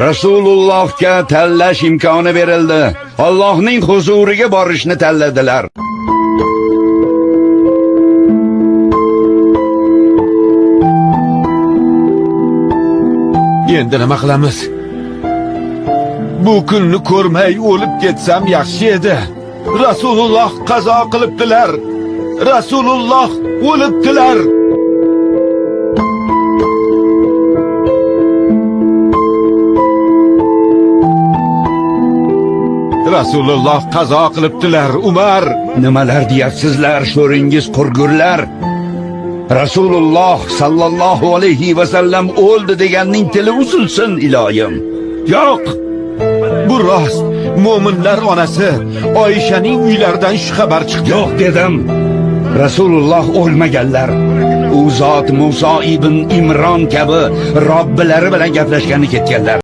Rasulullohga tanlash imkoni berildi. Allohning huzuriga borishni tanladilar. Endi nima qilamiz? Bu kunni ko'rmay o'lib ketsam yaxshi edi. Rasululloh qazo qilibdilar. Rasululloh o'libdilar. Rasululloh qazo qilibdilar, Umar. Nimalar deyapsizlar, sho'ringiz qurgurlar? Rasululloh sallallohu alayhi va sallam o'ldi deganning tili uzilsin iloyim. Yo'q. Bu rost. Mo'minlar onasi Oyshaning uylaridan shu xabar chiqdi. Yo'q dedim. Rasululloh o'lmaganlar. U zot Musa ibn Imron kabi Robbilari bilan gaplashgani ketganlar.